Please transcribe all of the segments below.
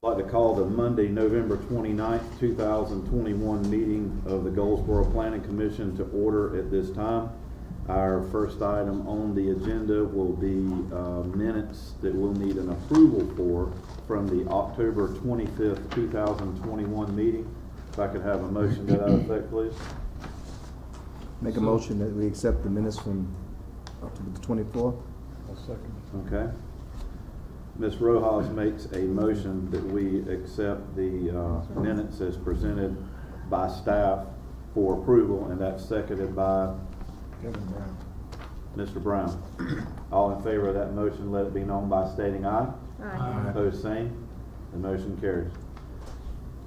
I'd like to call the Monday, November 29th, 2021 meeting of the Goldsboro Planning Commission to order at this time. Our first item on the agenda will be minutes that we'll need an approval for from the October 25th, 2021 meeting. If I could have a motion to that effect, please. Make a motion that we accept the minutes from October the 24th. I'll second. Okay. Ms. Rojas makes a motion that we accept the minutes as presented by staff for approval, and that's seconded by Kevin Brown. Mr. Brown. All in favor of that motion, let it be known by stating aye. Aye. Opposed, same. The motion carries.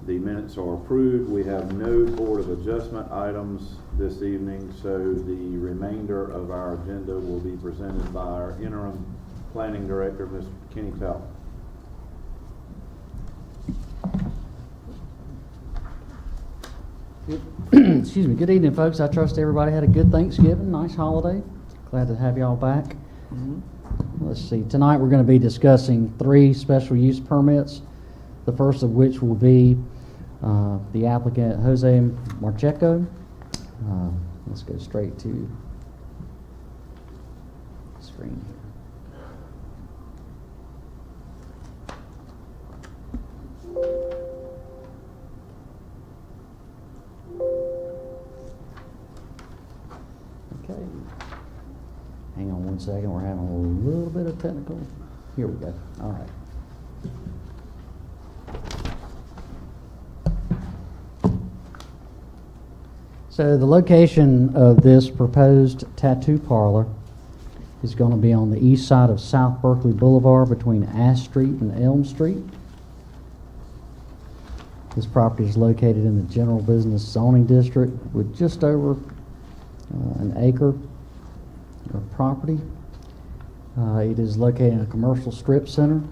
The minutes are approved. We have no Board of Adjustment items this evening, so the remainder of our agenda will be presented by our interim Planning Director, Mr. Kenny Pell. Excuse me. Good evening, folks. I trust everybody had a good Thanksgiving, nice holiday. Glad to have y'all back. Let's see. Tonight we're going to be discussing 3 special use permits. The first of which will be the applicant Jose Marcheco. Let's go straight to the screen here. Okay. Hang on one second. We're having a little bit of technical. Here we go. All right. So the location of this proposed tattoo parlor is going to be on the east side of South Berkeley Boulevard between Ash Street and Elm Street. This property is located in the General Business Zoning District with just over an acre of property. It is located in a commercial strip center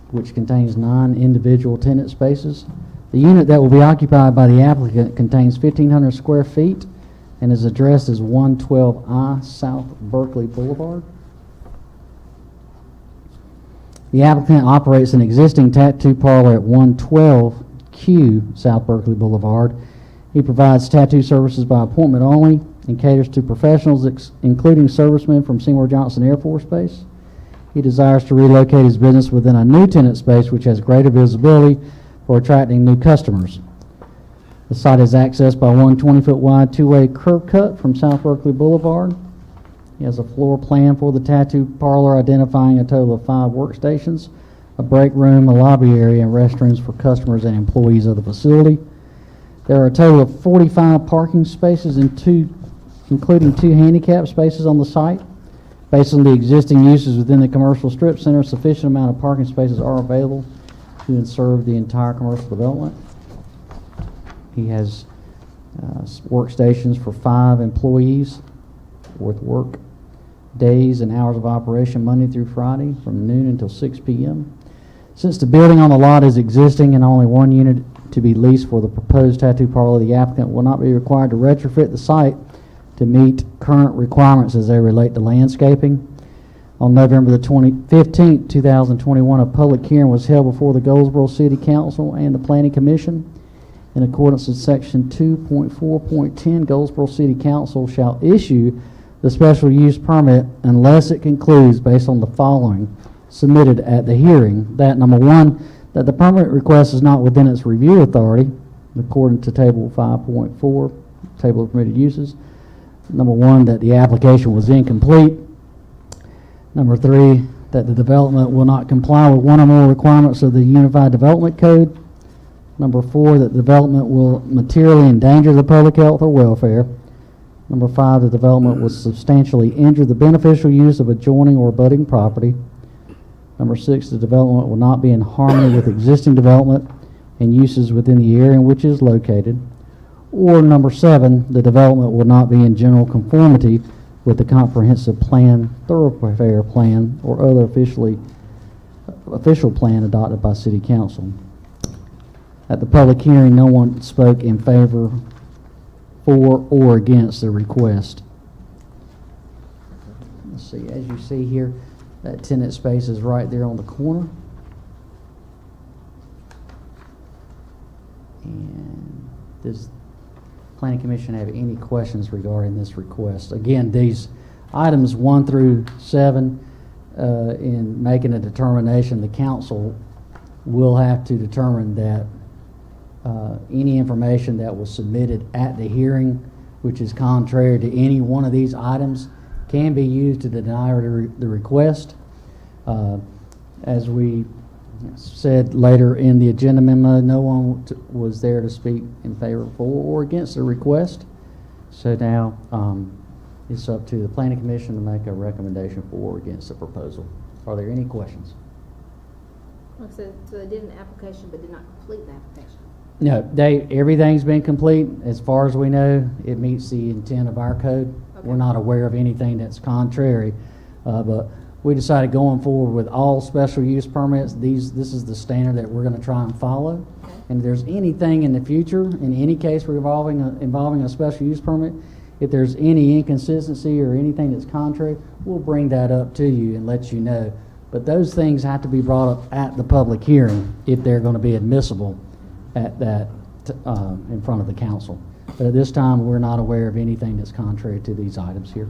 which contains 9 individual tenant spaces. The unit that will be occupied by the applicant contains 1,500 square feet and is addressed as 112I South Berkeley Boulevard. The applicant operates an existing tattoo parlor at 112Q South Berkeley Boulevard. He provides tattoo services by appointment only and caters to professionals, including servicemen from Seymour Johnson Air Force Base. He desires to relocate his business within a new tenant space which has greater visibility for attracting new customers. The site is accessed by one 20-foot wide 2-way curb cut from South Berkeley Boulevard. He has a floor plan for the tattoo parlor identifying a total of 5 workstations, a break room, a lobby area, and restrooms for customers and employees of the facility. There are a total of 45 parking spaces including 2 handicap spaces on the site. Based on the existing uses within the commercial strip center, a sufficient amount of parking spaces are available to serve the entire commercial development. He has workstations for 5 employees with work days and hours of operation Monday through Friday from noon until 6 p.m. Since the building on the lot is existing and only 1 unit to be leased for the proposed tattoo parlor, the applicant will not be required to retrofit the site to meet current requirements as they relate to landscaping. On November the 15th, 2021, a public hearing was held before the Goldsboro City Council and the Planning Commission. In accordance with Section 2.4.10, Goldsboro City Council shall issue the special use permit unless it concludes, based on the following submitted at the hearing, that number 1, that the permit request is not within its review authority, according to Table 5.4, Table of Permitted Uses. Number 1, that the application was incomplete. Number 3, that the development will not comply with one or more requirements of the Unified Development Code. Number 4, that the development will materially endanger the public health or welfare. Number 5, the development will substantially injure the beneficial use of adjoining or abutting property. Number 6, the development will not be in harmony with existing development and uses within the area in which it is located. Or number 7, the development will not be in general conformity with the comprehensive plan, thoroughfare plan, or other official plan adopted by City Council. At the public hearing, no one spoke in favor, for, or against the request. Let's see, as you see here, That tenant space is right there on the corner. And does Planning Commission have any questions regarding this request? Again, these items 1 through 7, in making a determination, the council will have to determine that any information that was submitted at the hearing, which is contrary to any one of these items, can be used to deny the request. As we said later in the agenda memo, no one was there to speak in favor for or against the request. So now it's up to the Planning Commission to make a recommendation for or against the proposal. Are there any questions? Like I said, so they did an application but did not complete the application. No, everything's been complete. As far as we know, it meets the intent of our code. Okay. We're not aware of anything that's contrary, but we decided going forward with all special use permits, this is the standard that we're going to try and follow. Okay. And if there's anything in the future, in any case involving a special use permit, if there's any inconsistency or anything that's contrary, we'll bring that up to you and let you know. But those things have to be brought up at the public hearing if they're going to be admissible at that in front of the council. But at this time, we're not aware of anything that's contrary to these items here.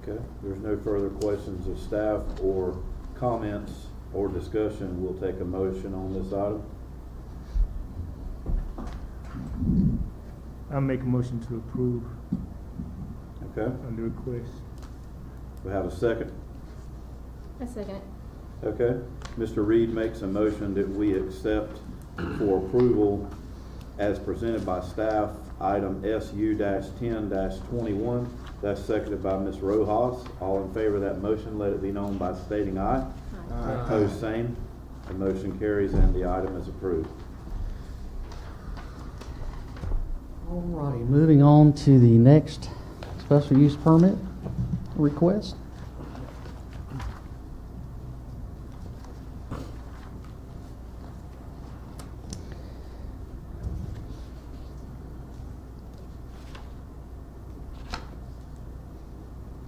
Okay, there's no further questions of staff or comments or discussion. We'll take a motion on this item. I'll make a motion to approve Okay, on the request. we have a second. A second. Okay, Mr. Reed makes a motion that we accept for approval as presented by staff, item SU-10-21. That's seconded by Ms. Rojas. All in favor of that motion, let it be known by stating aye. Aye. Opposed, same. The motion carries and the item is approved. Alrighty, moving on to the next special use permit request.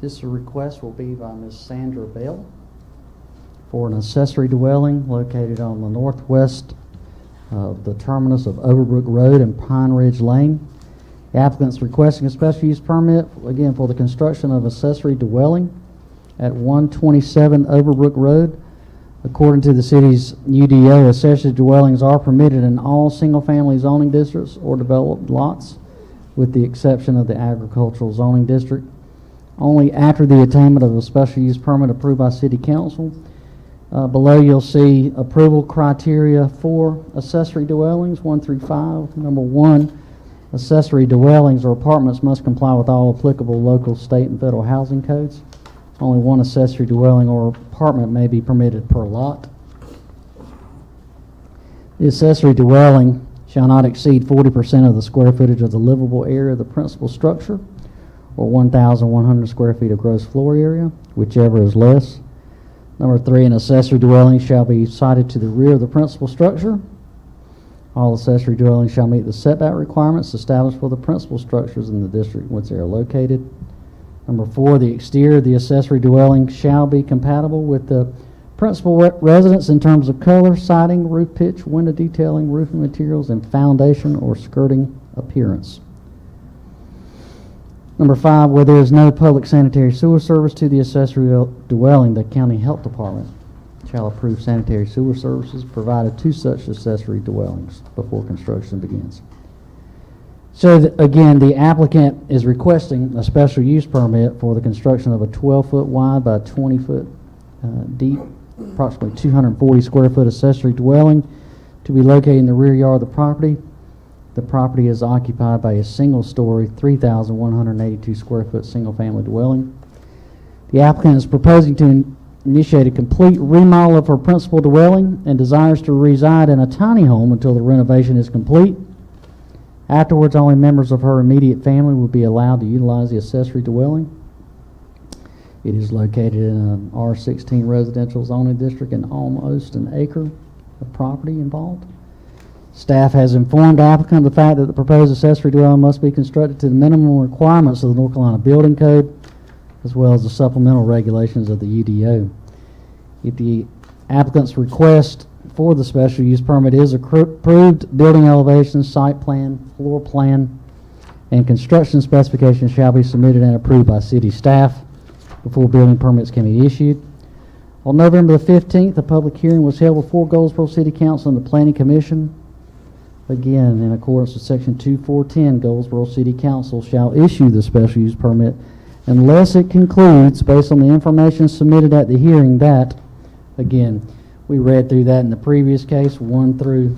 This request will be by Ms. Sandra Bell for an accessory dwelling located on the northwest of the terminus of Overbrook Road and Pine Ridge Lane. The applicant's requesting a special use permit, again, for the construction of accessory dwelling at 127 Overbrook Road. According to the city's UDO, accessory dwellings are permitted in all single-family zoning districts or developed lots, with the exception of the agricultural zoning district. Only after the attainment of a special use permit approved by City Council. Below you'll see approval criteria for accessory dwellings, 1 through 5. Number 1, accessory dwellings or apartments must comply with all applicable local, state, and federal housing codes. Only one accessory dwelling or apartment may be permitted per lot. The accessory dwelling shall not exceed 40% of the square footage of the livable area of the principal structure, or 1,100 square feet of gross floor area, whichever is less. Number 3, an accessory dwelling shall be sited to the rear of the principal structure. All accessory dwellings shall meet the setback requirements established for the principal structures in the district in which they are located. Number 4, the exterior of the accessory dwelling shall be compatible with the principal residence in terms of color, siding, roof pitch, window detailing, roofing materials, and foundation or skirting appearance. Number 5, where there is no public sanitary sewer service to the accessory dwelling, the county health department shall approve sanitary sewer services provided to such accessory dwellings before construction begins. So again, the applicant is requesting a special use permit for the construction of a 12-foot wide by 20-foot deep, approximately 240 square foot accessory dwelling to be located in the rear yard of the property. The property is occupied by a single-story, 3,182 square foot single-family dwelling. The applicant is proposing to initiate a complete remodel of her principal dwelling and desires to reside in a tiny home until the renovation is complete. Afterwards, only members of her immediate family will be allowed to utilize the accessory dwelling. It is located in an R16 residential zoning district and almost an acre of property involved. Staff has informed the applicant of the fact that the proposed accessory dwelling must be constructed to the minimum requirements of the North Carolina Building Code. as well as the supplemental regulations of the UDO. If the applicant's request for the special use permit is approved, building elevations, site plan, floor plan, and construction specifications shall be submitted and approved by city staff before building permits can be issued. On November the 15th, a public hearing was held before Goldsboro City Council and the Planning Commission. Again, in accordance with Section 2410, Goldsboro City Council shall issue the special use permit unless it concludes, based on the information submitted at the hearing, that, again, we read through that in the previous case, 1 through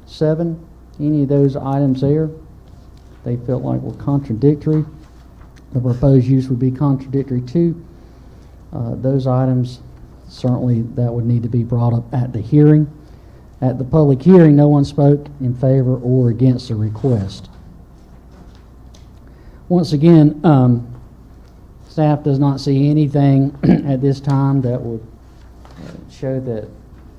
7. Any of those items there, they felt like were contradictory. The proposed use would be contradictory to those items. Certainly, that would need to be brought up at the hearing. At the public hearing, no one spoke in favor or against the request. Once again, staff does not see anything at this time that would show that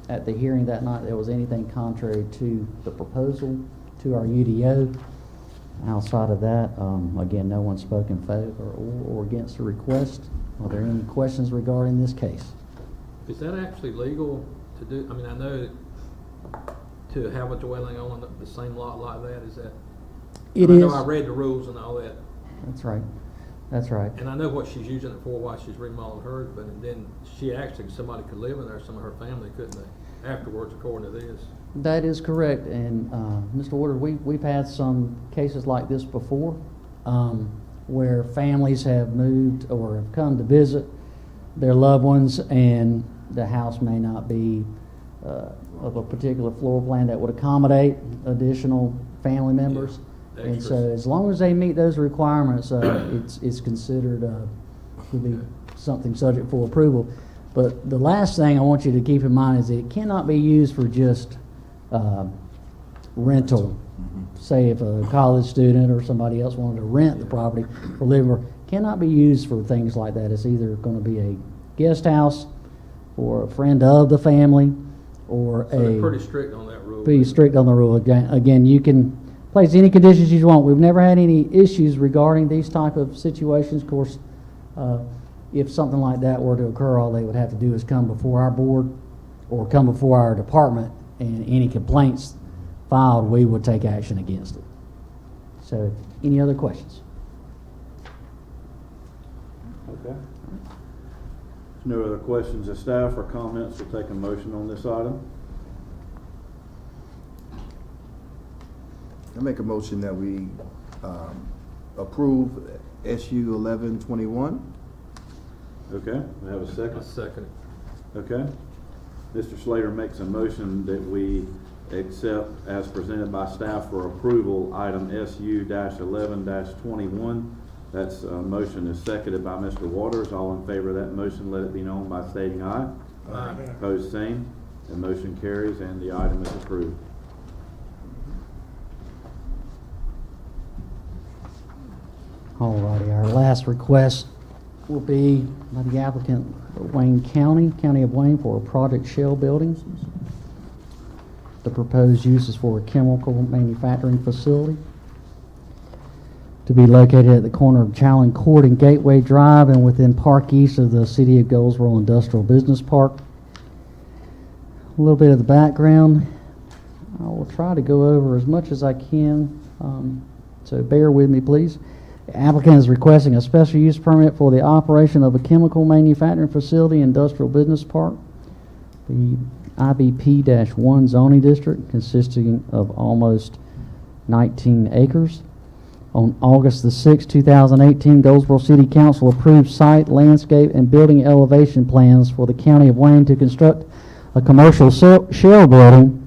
at the hearing that night there was anything contrary to the proposal, to our UDO. Outside of that, again, no one spoke in favor or against the request. Are there any questions regarding this case? Is that actually legal to do? I mean, I know to have a dwelling on the same lot like that, is that? It I is. know I read the rules and all that. That's right. That's right. And I know what she's using it for, why she's remodeling hers, but then she actually, somebody could live in there, some of her family, couldn't they, afterwards, according to this? That is correct. And Mr. Woodard, we've had some cases like this before where families have moved or have come to visit their loved ones, and the house may not be of a particular floor plan that would accommodate additional family members. Yeah, and extras. so as long as they meet those requirements, it's considered to be something subject for approval. But the last thing I want you to keep in mind is that it cannot be used for just rental. Say if a college student or somebody else wanted to rent the property for living, or cannot be used for things like that. It's either going to be a guest house or a friend of the family, or So they're pretty strict on that rule. be strict on the rule. Again, you can place any conditions you want. We've never had any issues regarding these type of situations. Of course, if something like that were to occur, all they would have to do is come before our board or come before our department, and any complaints filed, we would take action against it. So, any other questions? Okay. If no other questions of staff or comments, we'll take a motion on this item. I make a motion that we approve SU 1121. Okay, we have a I second. second it. Okay. Mr. Slater makes a motion that we accept as presented by staff for approval item SU-11-21. That's motion is seconded by Mr. Waters. All in favor of that motion, let it be known by stating aye. Aye. Opposed, same. The motion carries and the item is approved. Alrighty, our last request will be by the applicant, Wayne County of Wayne, for a project shell building. The proposed use is for a chemical manufacturing facility to be located at the corner of Challen Court and Gateway Drive and within Park East of the City of Goldsboro Industrial Business Park. A little bit of the background. I will try to go over as much as I can, so bear with me, please. The applicant is requesting a special use permit for the operation of a chemical manufacturing facility, industrial business park. The IBP-1 zoning district consisting of almost 19 acres. On August the 6th, 2018, Goldsboro City Council approved site, landscape, and building elevation plans for the County of Wayne to construct a commercial shell building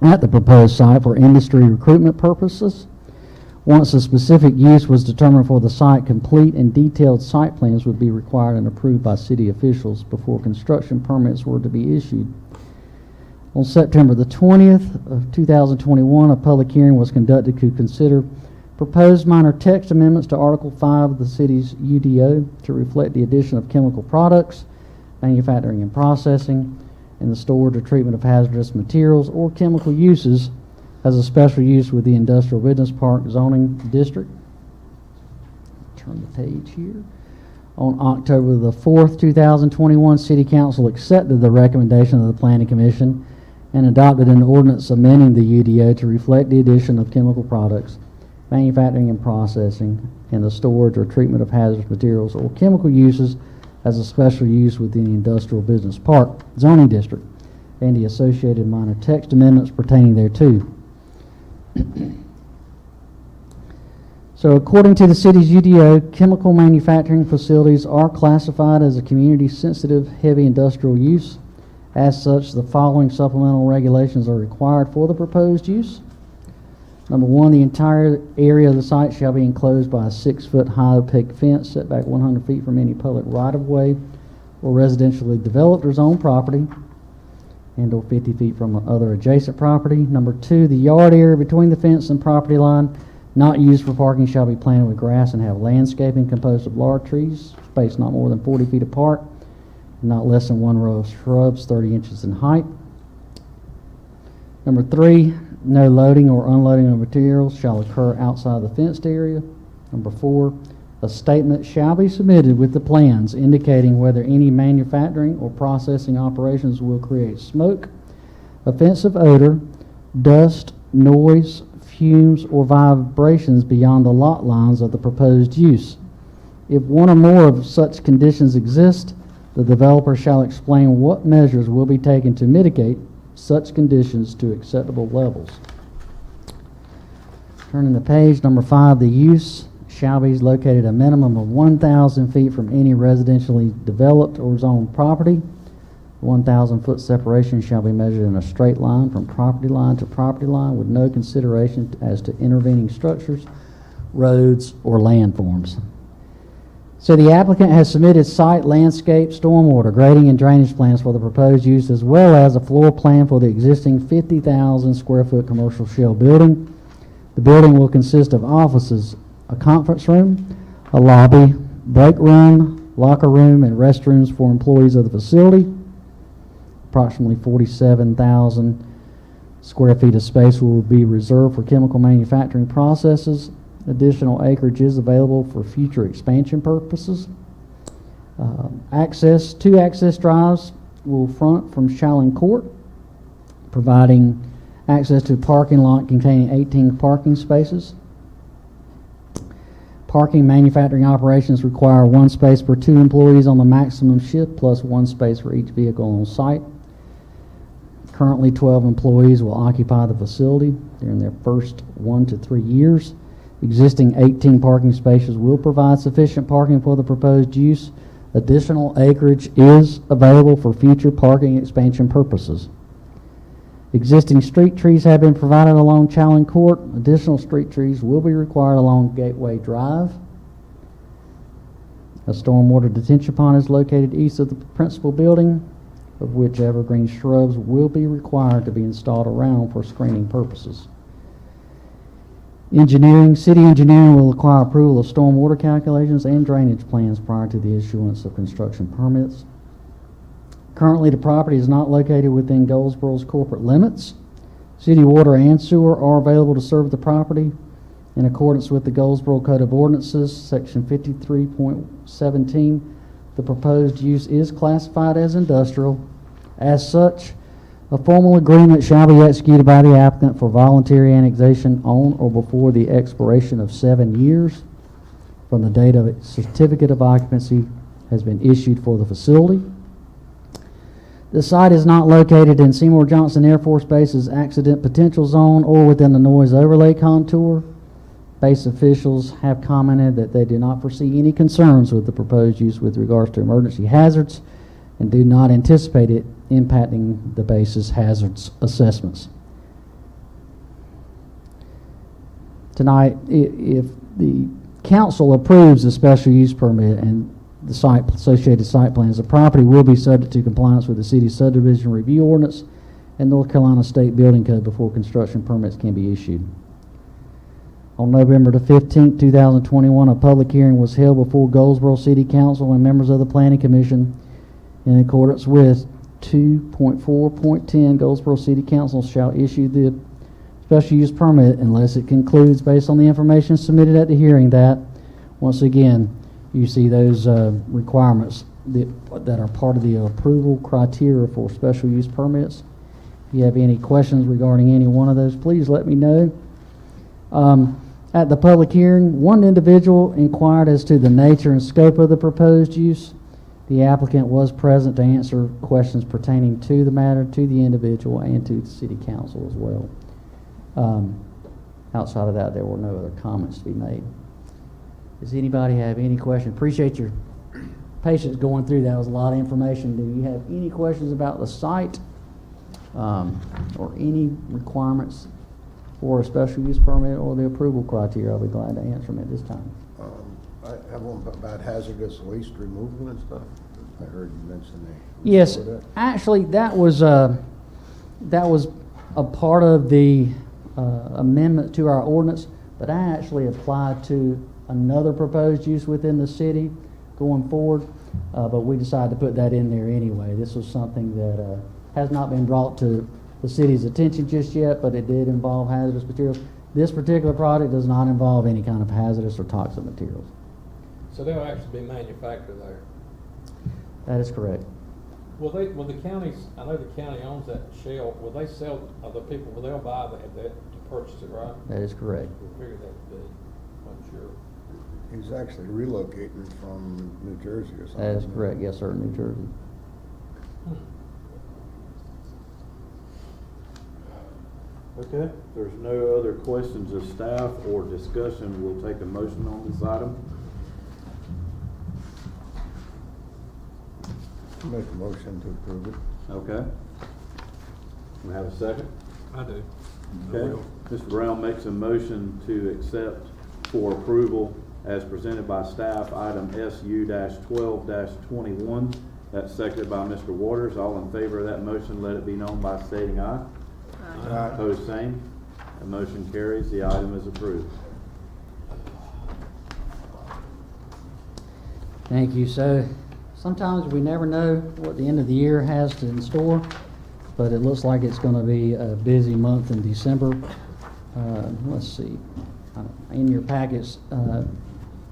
at the proposed site for industry recruitment purposes. Once a specific use was determined for the site, complete and detailed site plans would be required and approved by city officials before construction permits were to be issued. On September the 20th of 2021, a public hearing was conducted to consider proposed minor text amendments to Article 5 of the city's UDO to reflect the addition of chemical products, manufacturing and processing, and the storage or treatment of hazardous materials or chemical uses as a special use with the Industrial Business Park zoning district. Turn the page here. On October the 4th, 2021, City Council accepted the recommendation of the Planning Commission and adopted an ordinance amending the UDO to reflect the addition of chemical products, manufacturing and processing, and the storage or treatment of hazardous materials or chemical uses as a special use within the Industrial Business Park zoning district, and the associated minor text amendments pertaining thereto. So according to the city's UDO, chemical manufacturing facilities are classified as a community-sensitive heavy industrial use. As such, the following supplemental regulations are required for the proposed use. Number one, the entire area of the site shall be enclosed by a 6-foot high opaque fence set back 100 feet from any public right-of-way or residentially developed or zoned property, and or 50 feet from other adjacent property. Number two, the yard area between the fence and property line not used for parking shall be planted with grass and have landscaping composed of large trees, spaced not more than 40 feet apart, and not less than one row of shrubs 30 inches in height. Number three, no loading or unloading of materials shall occur outside the fenced area. Number four, a statement shall be submitted with the plans indicating whether any manufacturing or processing operations will create smoke, offensive odor, dust, noise, fumes, or vibrations beyond the lot lines of the proposed use. If one or more of such conditions exist, the developer shall explain what measures will be taken to mitigate such conditions to acceptable levels. Turning the page, number five, the use shall be located a minimum of 1,000 feet from any residentially developed or zoned property. 1,000-foot separation shall be measured in a straight line from property line to property line with no consideration as to intervening structures, roads, or landforms. So the applicant has submitted site, landscape, stormwater, grading, and drainage plans for the proposed use, as well as a floor plan for the existing 50,000 square foot commercial shell building. The building will consist of offices, a conference room, a lobby, break room, locker room, and restrooms for employees of the facility. Approximately 47,000 square feet of space will be reserved for chemical manufacturing processes. Additional acreage is available for future expansion purposes. Two access drives will front from Shallon Court, providing access to a parking lot containing 18 parking spaces. Parking manufacturing operations require 1 space per 2 employees on the maximum shift, plus 1 space for each vehicle on site. Currently, 12 employees will occupy the facility during their first 1 to 3 years. Existing 18 parking spaces will provide sufficient parking for the proposed use. Additional acreage is available for future parking expansion purposes. Existing street trees have been provided along Shallon Court. Additional street trees will be required along Gateway Drive. A stormwater detention pond is located east of the principal building, of which evergreen shrubs will be required to be installed around for screening purposes. City engineering will require approval of stormwater calculations and drainage plans prior to the issuance of construction permits. Currently, the property is not located within Goldsboro's corporate limits. City water and sewer are available to serve the property in accordance with the Goldsboro Code of Ordinances, Section 53.17. The proposed use is classified as industrial. As such, a formal agreement shall be executed by the applicant for voluntary annexation on or before the expiration of 7 years from the date of its certificate of occupancy has been issued for the facility. The site is not located in Seymour Johnson Air Force Base's accident potential zone or within the noise overlay contour. Base officials have commented that they do not foresee any concerns with the proposed use with regards to emergency hazards and do not anticipate it impacting the base's hazards assessments. Tonight, if the council approves the special use permit and the associated site plans, the property will be subject to compliance with the city's subdivision review ordinance and North Carolina State Building Code before construction permits can be issued. On November the 15th, 2021, a public hearing was held before Goldsboro City Council and members of the Planning Commission in accordance with 2.4.10. Goldsboro City Council shall issue the special use permit unless it concludes, based on the information submitted at the hearing, that, once again, you see those requirements that are part of the approval criteria for special use permits. If you have any questions regarding any one of those, please let me know. At the public hearing, one individual inquired as to the nature and scope of the proposed use. The applicant was present to answer questions pertaining to the matter, to the individual, and to the city council as well. Outside of that, there were no other comments to be made. Does anybody have any questions? Appreciate your patience going through that. It was a lot of information. Do you have any questions about the site or any requirements for a special use permit or the approval criteria? I'll be glad to answer them at this time. I have one about hazardous waste removal and stuff. I heard you mention that. Yes, actually, that was a part of the amendment to our ordinance, but I actually applied to another proposed use within the city going forward, but we decided to put that in there anyway. This was something that has not been brought to the city's attention just yet, but it did involve hazardous materials. This particular project does not involve any kind of hazardous or toxic materials. So they'll actually be manufactured there. That is correct. Will the counties, I know the county owns that shell, will they sell, other people, will they buy that to purchase it, right? That is correct. We figured that would be, I'm sure. He's actually relocating from New Jersey or something. That is correct. Yes, sir, New Jersey. Okay, if there's no other questions of staff or discussion, we'll take a motion on this item. Make a motion to approve it. Okay. We have a second? I do. Okay. Mr. Brown makes a motion to accept for approval as presented by staff, item SU-12-21. That's seconded by Mr. Waters. All in favor of that motion, let it be known by stating aye. Aye. Opposed, same. The motion carries. The item is approved. Thank you. So sometimes we never know what the end of the year has in store, but it looks like it's going to be a busy month in December. Let's see. In your packets,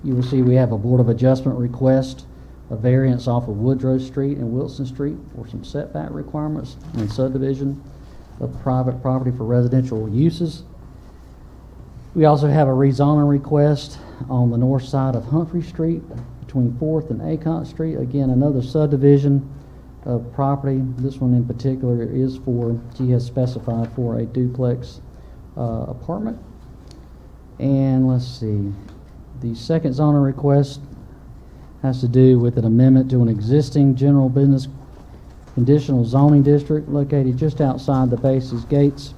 you will see we have a Board of Adjustment request, a variance off of Woodrow Street and Wilson Street for some setback requirements and subdivision of private property for residential uses. We also have a rezoning request on the north side of Humphrey Street between 4th and Acon Street. Again, another subdivision of property. This one in particular is for, she has specified for a duplex apartment. And let's see, the second zoning request has to do with an amendment to an existing general business conditional zoning district located just outside the base's gates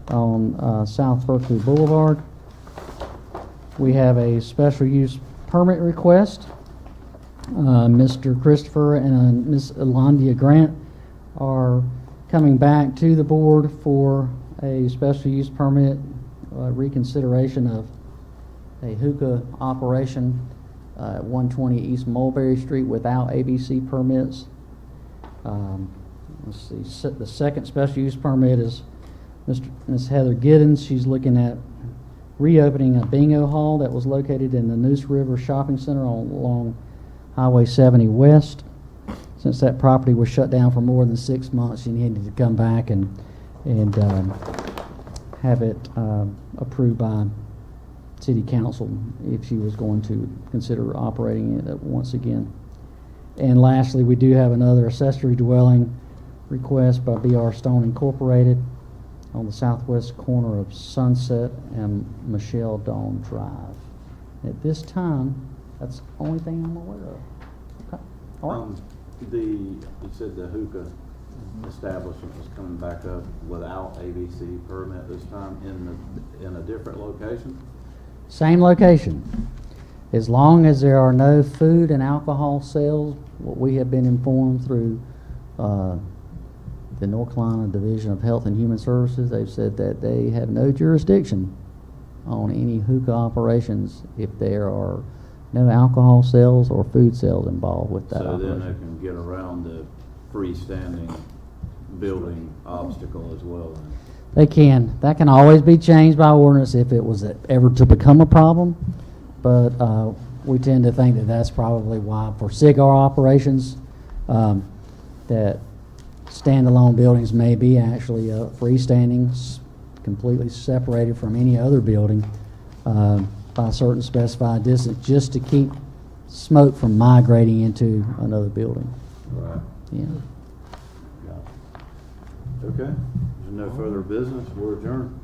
on South Berkeley Boulevard. We have a special use permit request. Mr. Christopher and Ms. Elandia Grant are coming back to the board for a special use permit reconsideration of a hookah operation at 120 East Mulberry Street without ABC permits. Let's see, the second special use permit is Ms. Heather Giddens. She's looking at reopening a bingo hall that was located in the Noose River Shopping Center along Highway 70 West. Since that property was shut down for more than 6 months, she needed to come back and have it approved by City Council if she was going to consider operating it once again. And lastly, we do have another accessory dwelling request by B.R. Stone Incorporated on the southwest corner of Sunset and Michelle Dawn Drive. At this time, that's the only thing I'm aware of. Okay. All right. You said the hookah establishment was coming back up without ABC permit this time in a different location? Same location. As long as there are no food and alcohol sales, what we have been informed through the North Carolina Division of Health and Human Services, they've said that they have no jurisdiction on any hookah operations if there are no alcohol sales or food sales involved with that So operation. then they can get around the freestanding building obstacle as well then? They can. That can always be changed by ordinance if it was ever to become a problem. But we tend to think that that's probably why for cigar operations, that standalone buildings may be actually freestanding, completely separated from any other building by a certain specified distance, just to keep smoke from migrating into another building. Right. Yeah. Yeah. Okay, there's no further business, we're adjourned.